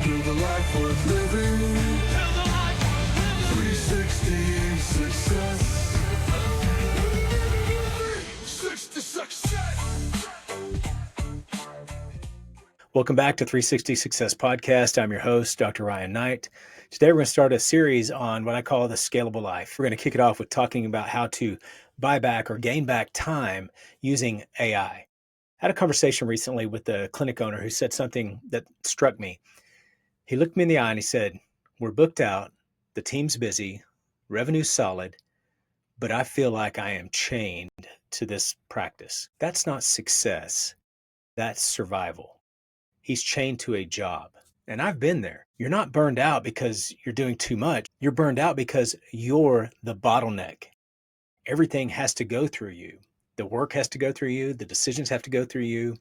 Build a life worth living. 360 success. 360 success. Welcome back to 360 Success Podcast. I'm your host, Dr. Ryan Knight. Today, we're going to start a series on what I call the Scalable Life. We're going to kick it off with talking about how to buy back or gain back time using AI. I had a conversation recently with a clinic owner who said something that struck me. He looked me in the eye and he said, "We're booked out, the team's busy, revenue's solid, but I feel like I am chained to this practice. That's not success, that's survival." He's chained to a job. And I've been there. You're not burned out because you're doing too much. You're burned out because you're the bottleneck. Everything has to go through you. The work has to go through you. The decisions have to go through you.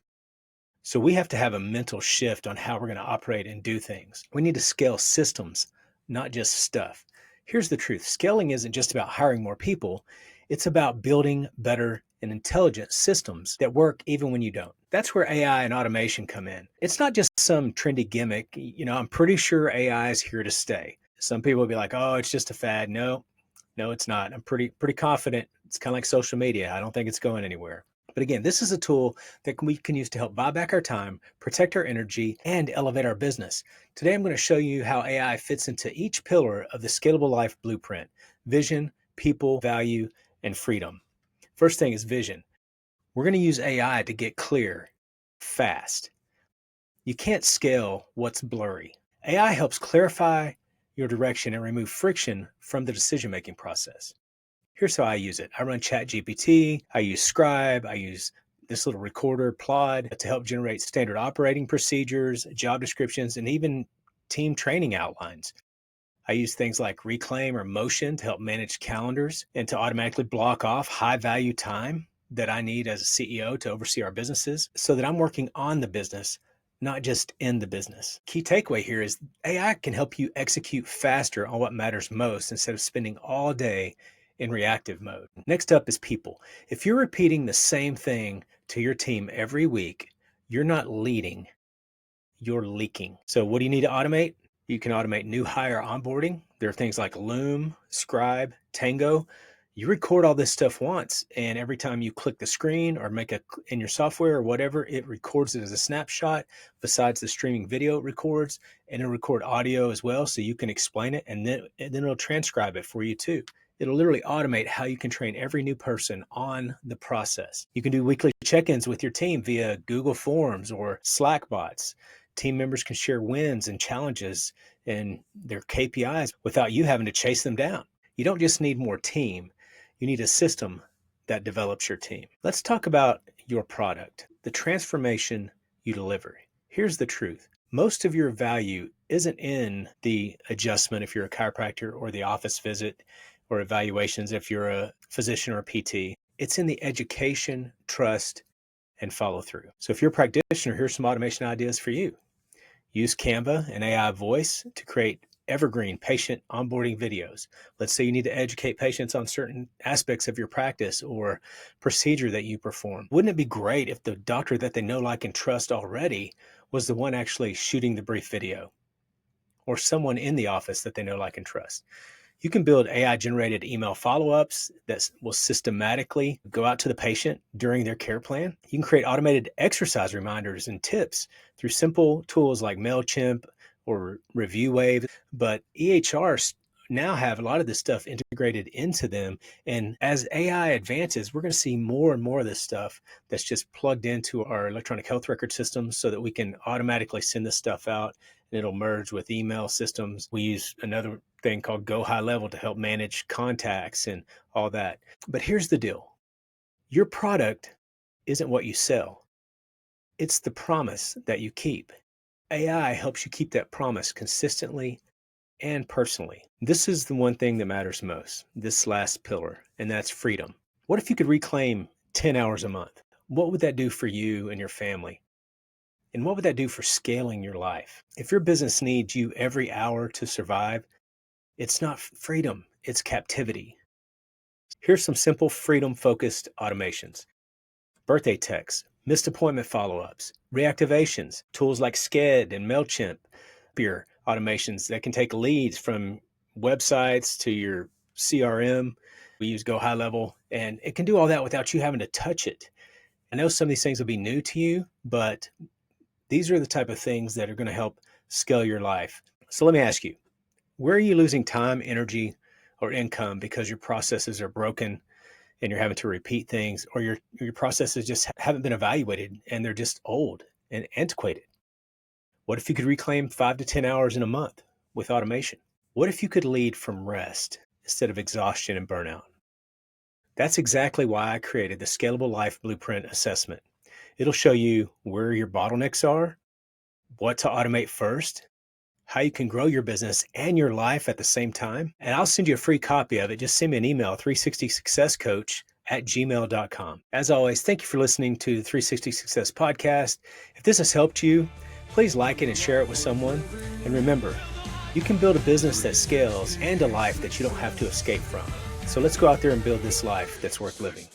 So we have to have a mental shift on how we're going to operate and do things. We need to scale systems, not just stuff. Here's the truth. Scaling isn't just about hiring more people. It's about building better and intelligent systems that work even when you don't. That's where AI and automation come in. It's not just some trendy gimmick. I'm pretty sure AI is here to stay. Some people will be like, "Oh, it's just a fad." No, it's not. I'm pretty confident. It's kind of like social media. I don't think it's going anywhere. But again, this is a tool that we can use to help buy back our time, protect our energy, and elevate our business. Today, I'm going to show you how AI fits into each pillar of the Scalable Life Blueprint: vision, people, value, and freedom. First thing is vision. We're going to use AI to get clear fast. You can't scale what's blurry. AI helps clarify your direction and remove friction from the decision-making process. Here's how I use it. I run ChatGPT, I use Scribe, I use this little recorder, Plod, to help generate standard operating procedures, job descriptions, and even team training outlines. I use things like Reclaim or Motion to help manage calendars and to automatically block off high-value time that I need as a CEO to oversee our businesses so that I'm working on the business, not just in the business. Key takeaway here is AI can help you execute faster on what matters most instead of spending all day in reactive mode. Next up is people. If you're repeating the same thing to your team every week, you're not leading, you're leaking. So what do you need to automate? You can automate new hire onboarding. There are things like Loom, Scribe, Tango. You record all this stuff once, and every time you click the screen or in your software or whatever, it records it as a snapshot. Besides the streaming video it records, and it'll record audio as well, so you can explain it, and then it'll transcribe it for you too. It'll literally automate how you can train every new person on the process. You can do weekly check-ins with your team via Google Forms or Slack bots. Team members can share wins and challenges and their KPIs without you having to chase them down. You don't just need more team. You need a system that develops your team. Let's talk about your product, the transformation you deliver. Here's the truth. Most of your value isn't in the adjustment if you're a chiropractor, or the office visit, or evaluations if you're a physician or a PT. It's in the education, trust, and follow through. So if you're a practitioner, here's some automation ideas for you. Use Canva and AI voice to create evergreen patient onboarding videos. Let's say you need to educate patients on certain aspects of your practice or procedure that you perform. Wouldn't it be great if the doctor that they know, like, and trust already was the one actually shooting the brief video, or someone in the office that they know, like, and trust? You can build AI-generated email follow-ups that will systematically go out to the patient during their care plan. You can create automated exercise reminders and tips through simple tools like MailChimp or ReviewWave. But EHRs now have a lot of this stuff integrated into them. And as AI advances, we're going to see more and more of this stuff that's just plugged into our electronic health record systems so that we can automatically send this stuff out, and it'll merge with email systems. We use another thing called Go High Level to help manage contacts and all that. But here's the deal. Your product isn't what you sell. It's the promise that you keep. AI helps you keep that promise consistently and personally. This is the one thing that matters most, this last pillar, and that's freedom. What if you could reclaim 10 hours a month? What would that do for you and your family? And what would that do for scaling your life? If your business needs you every hour to survive, it's not freedom, it's captivity. Here's some simple freedom-focused automations. Birthday texts, missed appointment follow-ups, reactivations, tools like Sked and MailChimp, your automations that can take leads from websites to your CRM. We use Go High Level, and it can do all that without you having to touch it. I know some of these things will be new to you, but these are the type of things that are going to help scale your life. So let me ask you, where are you losing time, energy, or income because your processes are broken and you're having to repeat things, or your processes just haven't been evaluated and they're just old and antiquated? What if you could reclaim 5 to 10 hours in a month with automation? What if you could lead from rest instead of exhaustion and burnout? That's exactly why I created the Scalable Life Blueprint assessment. It'll show you where your bottlenecks are, what to automate first, how you can grow your business and your life at the same time. And I'll send you a free copy of it. Just send me an email, 360successcoach@gmail.com. As always, thank you for listening to the 360 Success Podcast. If this has helped you, please like it and share it with someone. And remember, you can build a business that scales and a life that you don't have to escape from. So let's go out there and build this life that's worth living.